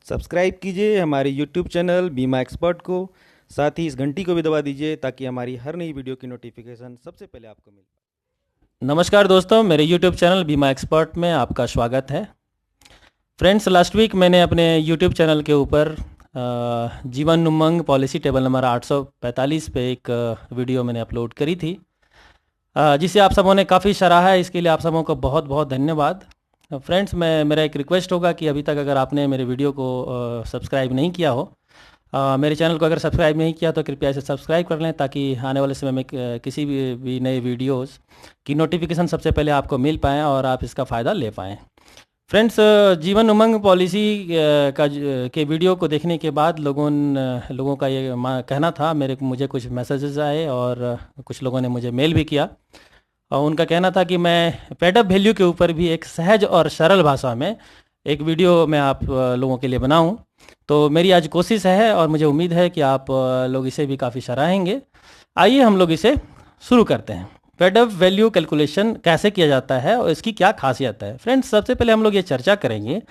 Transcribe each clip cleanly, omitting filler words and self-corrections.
Subscribe कीजिए हमारे YouTube channel बीमा एक्सपर्ट को। साथ ही इस घंटी को भी दबा दीजिए ताकि हमारी हर नई वीडियो की नोटिफिकेशन सबसे पहले आपको मिले। नमस्कार दोस्तों, मेरे YouTube चैनल बीमा एक्सपर्ट में आपका स्वागत है। फ्रेंड्स, लास्ट वीक मैंने अपने YouTube चैनल के ऊपर Jeevan Umang policy table number 845 पे एक वीडियो मैंने अपलोड करी थी, जिसे आप सबों ने काफ़ी सराहा है। इसके लिए आप सबों को बहुत बहुत धन्यवाद। फ्रेंड्स, मेरा एक रिक्वेस्ट होगा कि अभी तक अगर आपने मेरे वीडियो को सब्सक्राइब नहीं किया हो, मेरे चैनल को अगर सब्सक्राइब नहीं किया तो कृपया इसे सब्सक्राइब कर लें, ताकि आने वाले समय में किसी भी नए वीडियोस की नोटिफिकेशन सबसे पहले आपको मिल पाएँ और आप इसका फ़ायदा ले पाएँ। फ्रेंड्स, जीवन उमंग पॉलिसी के वीडियो को देखने के बाद लोगों का ये कहना था, मुझे कुछ मैसेजेस आए और कुछ लोगों ने मुझे मेल भी किया, और उनका कहना था कि मैं पेड अप वैल्यू के ऊपर भी एक सहज और सरल भाषा में एक वीडियो मैं आप लोगों के लिए बनाऊं। तो मेरी आज कोशिश है और मुझे उम्मीद है कि आप लोग इसे भी काफ़ी सराहेंगे। आइए हम लोग इसे शुरू करते हैं। पेड अप वैल्यू कैलकुलेशन कैसे किया जाता है और इसकी क्या खासियत है। फ्रेंड्स, सबसे पहले हम लोग ये चर्चा करेंगे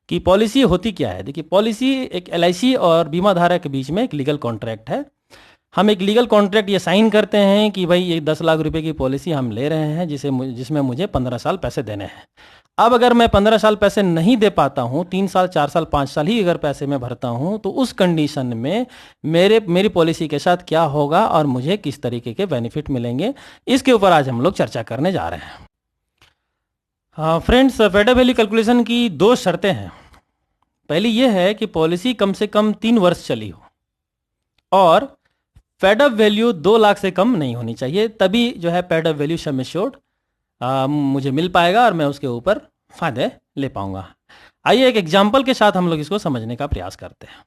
कि पॉलिसी होती क्या है। देखिए, पॉलिसी एक एलआईसी और बीमा धारक के बीच में एक लीगल कॉन्ट्रैक्ट है। हम एक लीगल कॉन्ट्रैक्ट ये साइन करते हैं कि भाई ये 10 लाख रुपए की पॉलिसी हम ले रहे हैं, जिसमें मुझे 15 साल पैसे देने हैं। अब अगर मैं 15 साल पैसे नहीं दे पाता हूँ, 3 साल 4 साल 5 साल ही अगर पैसे मैं भरता हूँ, तो उस कंडीशन में मेरी पॉलिसी के साथ क्या होगा और मुझे किस तरीके के बेनिफिट मिलेंगे, इसके ऊपर आज हम लोग चर्चा करने जा रहे हैं। हाँ friends, paid up value calculation की 2 शर्तें हैं। पहली ये है कि पॉलिसी कम से कम 3 वर्ष चली हो और पेड अप वैल्यू 2 लाख से कम नहीं होनी चाहिए, तभी जो है paid up value sum assured मुझे मिल पाएगा और मैं उसके ऊपर फायदे ले पाऊंगा। आइए एक एग्जाम्पल के साथ हम लोग इसको समझने का प्रयास करते हैं।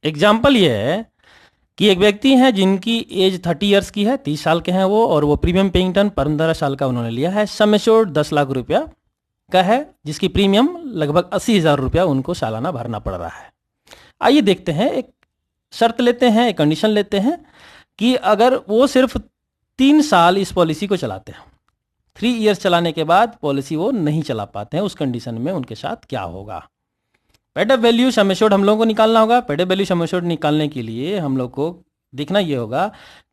एग्जाम्पल ये है कि एक व्यक्ति है जिनकी एज 30 ईयर्स की है, 30 साल के हैं वो, और वो प्रीमियम पेइंग टर्म 15 साल का उन्होंने लिया है। सम एश्योर्ड 10 लाख रुपया का है, जिसकी प्रीमियम लगभग 80,000 रुपया उनको सालाना भरना पड़ रहा है। आइए देखते हैं, एक शर्त लेते हैं, एक कंडीशन लेते हैं कि अगर वो सिर्फ 3 साल इस पॉलिसी को चलाते हैं, 3 इयर्स चलाने के बाद पॉलिसी वो नहीं चला पाते हैं, उस कंडीशन में उनके साथ क्या होगा। Paid up value sum assured हम लोग को निकालना होगा। Paid up value sum assured निकालने के लिए हम लोग को देखना ये होगा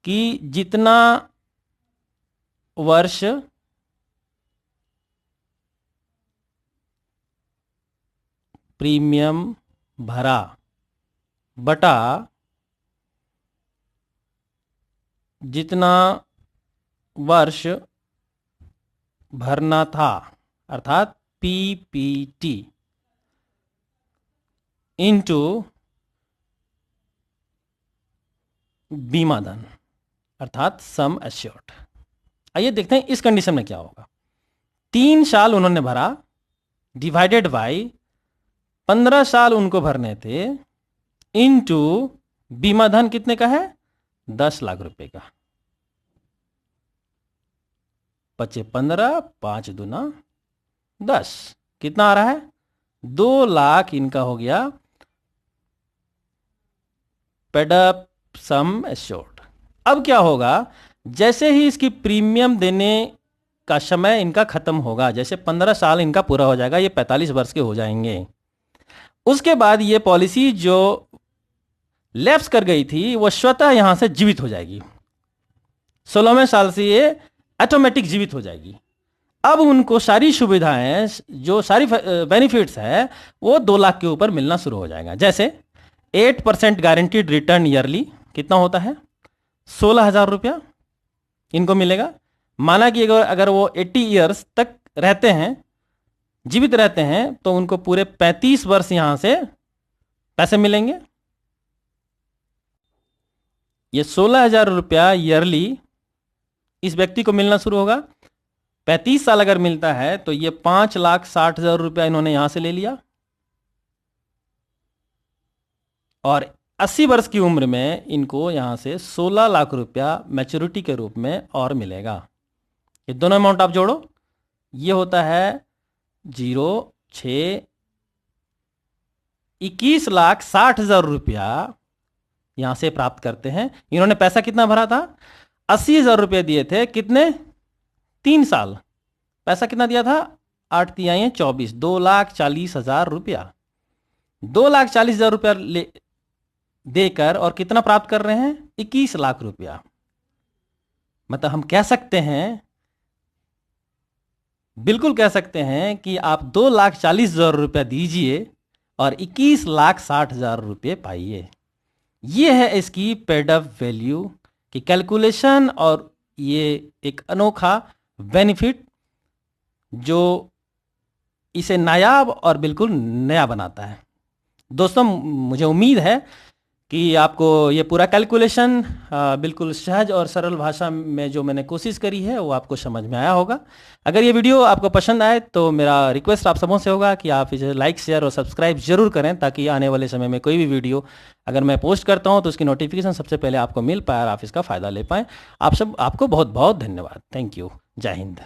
कि जितना वर्ष प्रीमियम भरा बटा जितना वर्ष भरना था, अर्थात पीपीटी इंटू बीमा धन, अर्थात सम एश्योर्ड। आइए देखते हैं इस कंडीशन में क्या होगा। 3 साल उन्होंने भरा डिवाइडेड बाई 15 साल उनको भरने थे, इंटू बीमा धन कितने का है, 10 लाख रुपए का। 5 15, 5 दूना 10, कितना आ रहा है, 2 लाख इनका हो गया पेड अप सम एश्योर्ड। अब क्या होगा, जैसे ही इसकी प्रीमियम देने का समय इनका खत्म होगा, जैसे 15 साल इनका पूरा हो जाएगा, ये 45 वर्ष के हो जाएंगे, उसके बाद ये पॉलिसी जो लैप्स कर गई थी वो स्वतः यहां से जीवित हो जाएगी। 16वें साल से ये ऑटोमेटिक जीवित हो जाएगी। अब उनको सारी सुविधाएं, जो सारी बेनिफिट्स है, वो 2 लाख के ऊपर मिलना शुरू हो जाएगा। जैसे 8% गारंटीड रिटर्न ईयरली कितना होता है, 16,000 रुपया इनको मिलेगा। माना कि अगर वो 80 ईयर्स तक रहते हैं, जीवित रहते हैं, तो उनको पूरे 35 वर्ष यहां से पैसे मिलेंगे। ये 16,000 रुपया ईयरली इस व्यक्ति को मिलना शुरू होगा। 35 साल अगर मिलता है तो ये 5,60,000 रुपया इन्होंने यहां से ले लिया, और 80 वर्ष की उम्र में इनको यहां से 16 लाख रुपया मैच्योरिटी के रूप में और मिलेगा। ये दोनों अमाउंट आप जोड़ो, ये होता है 21,60,000 रुपया यहां से प्राप्त करते हैं। इन्होंने पैसा कितना भरा था, 80,000 रुपये दिए थे, कितने, 3 साल। पैसा कितना दिया था, 8 तिहाई 24, 2,40,000 रुपया। 2,40,000 रुपया देकर और कितना प्राप्त कर रहे हैं? 21 लाख रुपया। मतलब हम कह सकते हैं, बिल्कुल कह सकते हैं कि आप 2,40,000 रुपया दीजिए और 21,60,000 रुपये पाइए। ये है इसकी पेड अप वैल्यू की कैलकुलेशन, और ये एक अनोखा बेनिफिट जो इसे नायाब और बिल्कुल नया बनाता है। दोस्तों, मुझे उम्मीद है कि आपको ये पूरा कैलकुलेशन बिल्कुल सहज और सरल भाषा में जो मैंने कोशिश करी है वो आपको समझ में आया होगा। अगर ये वीडियो आपको पसंद आए तो मेरा रिक्वेस्ट आप सबों से होगा कि आप इसे लाइक, शेयर और सब्सक्राइब जरूर करें, ताकि आने वाले समय में कोई भी वीडियो अगर मैं पोस्ट करता हूँ तो उसकी नोटिफिकेशन सबसे पहले आपको मिल पाए और आप इसका फ़ायदा ले पाएँ। आपको बहुत बहुत धन्यवाद। Thank you. जय हिंद।